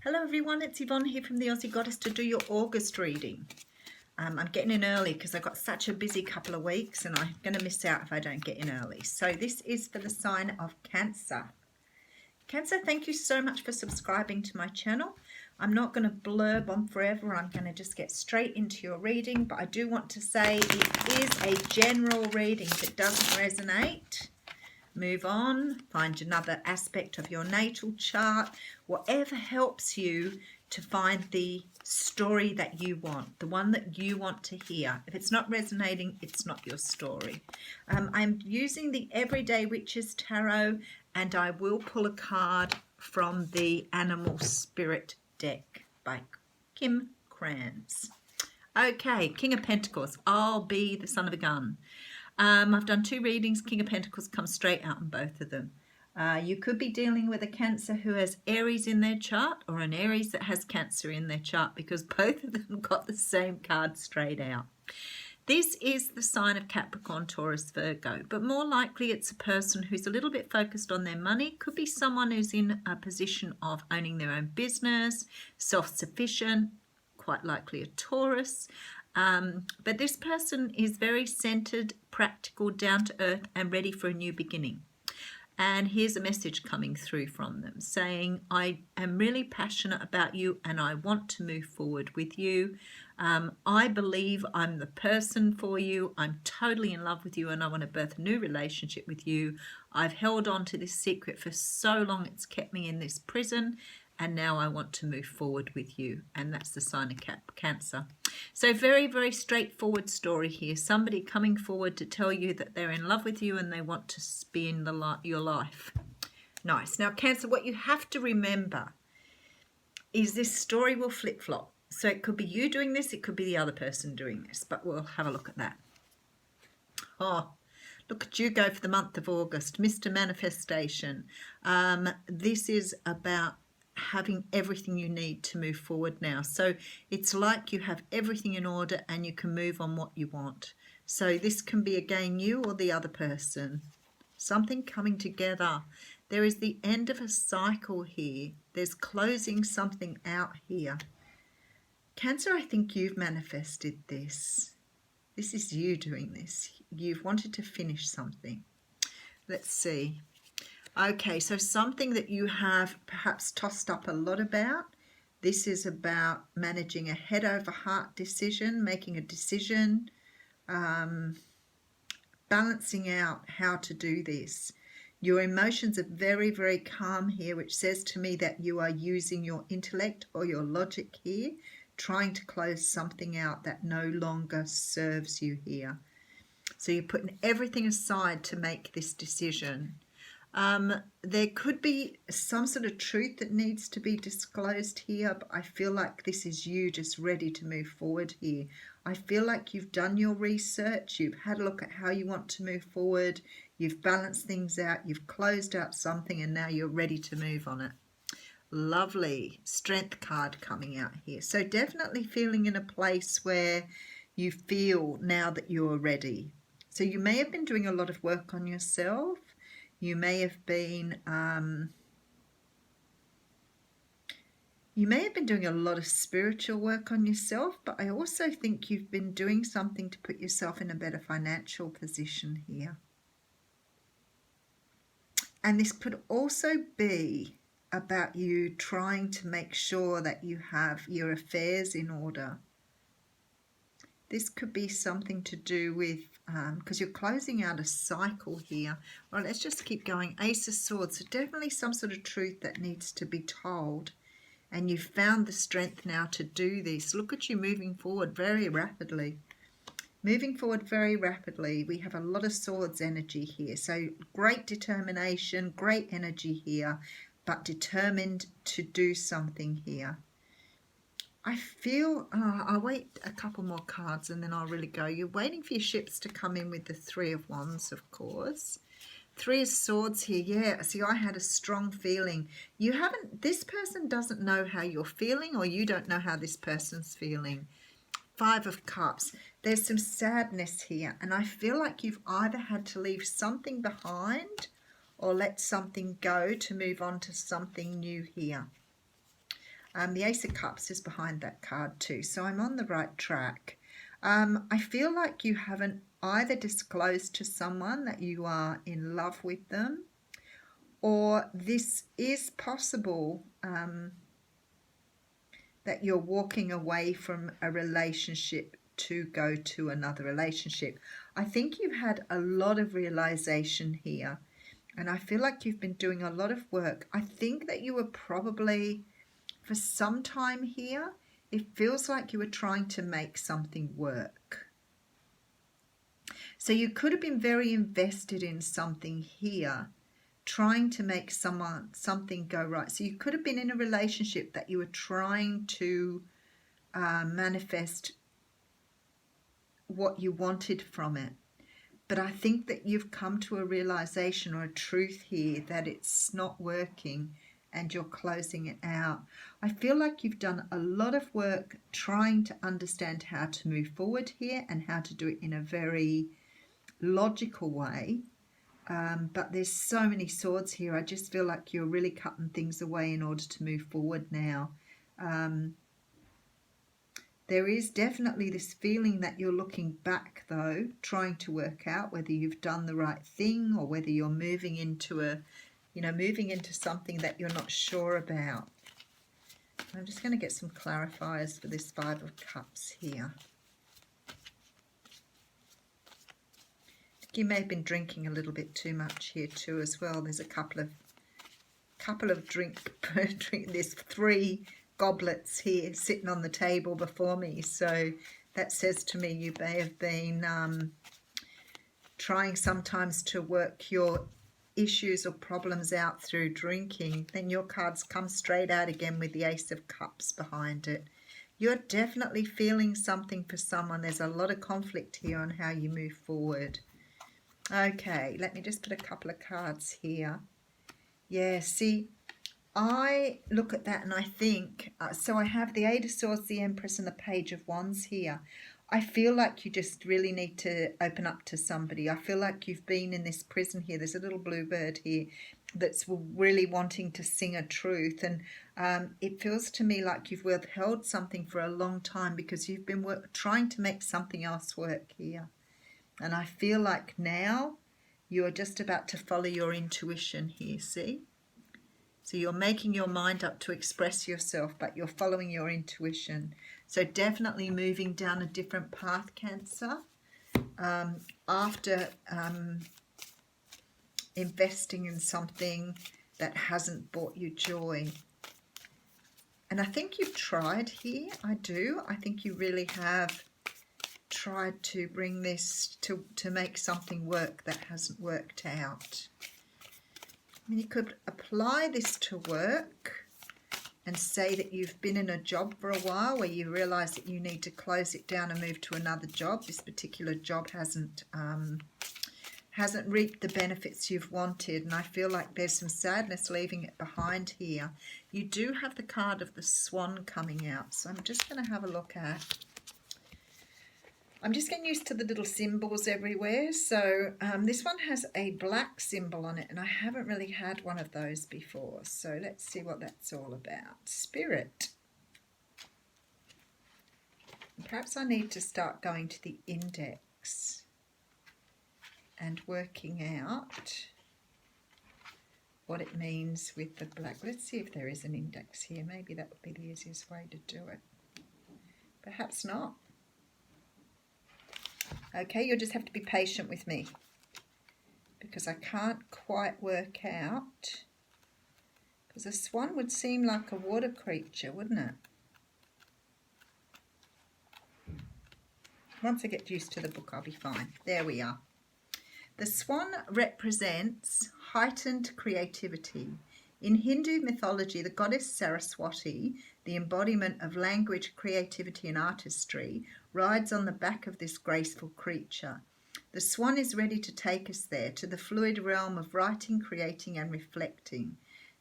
Hello everyone, it's Yvonne here from the Aussie Goddess to do your August reading. I'm getting in early because I've got such a busy couple of weeks and I'm going to miss out if I don't get in early. So this is for the sign of Cancer. Cancer, thank you so much for subscribing to my channel. I'm not going to blurb on forever. I'm going to just get straight into your reading, but I do want to say it is a general reading. If it doesn't resonate, move on, find another aspect of your natal chart, whatever helps you to find the story that you want, the one that you want to hear. If it's not resonating, it's not your story. I'm using the Everyday Witches Tarot, and I will pull a card from the Animal Spirit deck by Kim Krans. Okay, King of Pentacles. I'll be the son of a gun. I've done two readings. King of Pentacles comes straight out in both of them. You could be dealing with a Cancer who has Aries in their chart, or an Aries that has Cancer in their chart, because both of them got the same card straight out. This is the sign of Capricorn, Taurus, Virgo, but more likely it's a person who's a little bit focused on their money. Could be someone who's in a position of owning their own business, self-sufficient, quite likely a Taurus. But this person is very centered, practical, down to earth, and ready for a new beginning. And here's a message coming through from them saying, I am really passionate about you and I want to move forward with you. I believe I'm the person for you. I'm totally in love with you and I want to birth a new relationship with you. I've held on to this secret for so long, it's kept me in this prison. And now I want to move forward with you. And that's the sign of Cancer. So very, very straightforward story here. Somebody coming forward to tell you that they're in love with you and they want to be in your life. Nice. Now, Cancer, what you have to remember is this story will flip-flop. So it could be you doing this, it could be the other person doing this, but we'll have a look at that. Oh, look at you go for the month of August, Mr. Manifestation. This is about having everything you need to move forward now. So it's like you have everything in order and you can move on what you want. So this can be again you or the other person. Something coming together. There is the end of a cycle here. There's closing something out here. Cancer, I think you've manifested this. This is you doing this. You've wanted to finish something. Let's see. Okay, so something that you have perhaps tossed up a lot about. This is about managing a head over heart decision, making a decision, balancing out how to do this. Your emotions are very, very calm here, which says to me that you are using your intellect or your logic here, trying to close something out that no longer serves you here. So you're putting everything aside to make this decision. There could be some sort of truth that needs to be disclosed here, but I feel like this is you just ready to move forward here. I feel like you've done your research, you've had a look at how you want to move forward, you've balanced things out, you've closed out something, and now you're ready to move on it. Lovely. Strength card coming out here. So definitely feeling in a place where you feel now that you're ready. So you may have been doing a lot of work on yourself. You may have been doing a lot of spiritual work on yourself, but I also think you've been doing something to put yourself in a better financial position here. And this could also be about you trying to make sure that you have your affairs in order. This could be something to do with, because you're closing out a cycle here. Well, let's just keep going. Ace of Swords. So definitely some sort of truth that needs to be told. And you've found the strength now to do this. Look at you moving forward very rapidly. Moving forward very rapidly. We have a lot of Swords energy here. So great determination, great energy here, but determined to do something here. I feel, I'll wait a couple more cards and then I'll really go. You're waiting for your ships to come in with the Three of Wands, of course. Three of Swords here. Yeah, see, I had a strong feeling. This person doesn't know how you're feeling, or you don't know how this person's feeling. Five of Cups. There's some sadness here. And I feel like you've either had to leave something behind or let something go to move on to something new here. The Ace of Cups is behind that card too, so I'm on the right track. I feel like you haven't either disclosed to someone that you are in love with them, or this is possible that you're walking away from a relationship to go to another relationship. I think you've had a lot of realization here, and I feel like you've been doing a lot of work. I think that you were probably, for some time here, it feels like you were trying to make something work. So you could have been very invested in something here, trying to make something go right. So you could have been in a relationship that you were trying to manifest what you wanted from it. But I think that you've come to a realization or a truth here that it's not working and you're closing it out. I feel like you've done a lot of work trying to understand how to move forward here and how to do it in a very logical way. But there's so many swords here. I just feel like you're really cutting things away in order to move forward now. There is definitely this feeling that you're looking back, though, trying to work out whether you've done the right thing or whether you're moving into something that you're not sure about. I'm just going to get some clarifiers for this Five of Cups here. You may have been drinking a little bit too much here too as well. There's a couple of there's 3 goblets here sitting on the table before me, so that says to me you may have been trying sometimes to work your issues or problems out through drinking. Then your cards come straight out again with the Ace of Cups behind it. You're definitely feeling something for someone. There's a lot of conflict here on how you move forward. Okay, let me just put a couple of cards here. Yeah, see, I look at that and I think, so I have the Eight of Swords, the Empress, and the Page of Wands here. I feel like you just really need to open up to somebody. I feel like you've been in this prison here. There's a little blue bird here that's really wanting to sing a truth. And it feels to me like you've withheld something for a long time because you've been trying to make something else work here. And I feel like now you are just about to follow your intuition here, see? So you're making your mind up to express yourself, but you're following your intuition. So definitely moving down a different path, Cancer, after investing in something that hasn't brought you joy. And I think you've tried here. I do. I think you really have tried to bring this to make something work that hasn't worked out. I mean, you could apply this to work and say that you've been in a job for a while where you realise that you need to close it down and move to another job. This particular job hasn't reaped the benefits you've wanted, and I feel like there's some sadness leaving it behind here. You do have the card of the Swan coming out, so I'm just going to have a look at. I'm just getting used to the little symbols everywhere. So this one has a black symbol on it, and I haven't really had one of those before. So let's see what that's all about. Spirit. Perhaps I need to start going to the index and working out what it means with the black. Let's see if there is an index here. Maybe that would be the easiest way to do it. Perhaps not. Okay, you'll just have to be patient with me because I can't quite work out, because a swan would seem like a water creature, wouldn't it? Once I get used to the book, I'll be fine. There we are. The swan represents heightened creativity. In Hindu mythology, the goddess Saraswati, the embodiment of language, creativity and artistry, rides on the back of this graceful creature. The swan is ready to take us there, to the fluid realm of writing, creating and reflecting.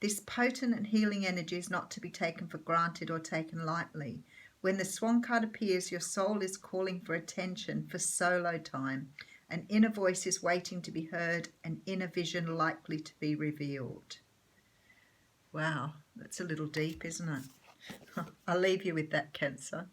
This potent and healing energy is not to be taken for granted or taken lightly. When the swan card appears, your soul is calling for attention, for solo time. An inner voice is waiting to be heard, an inner vision likely to be revealed. Wow, that's a little deep, isn't it? I'll leave you with that, Cancer.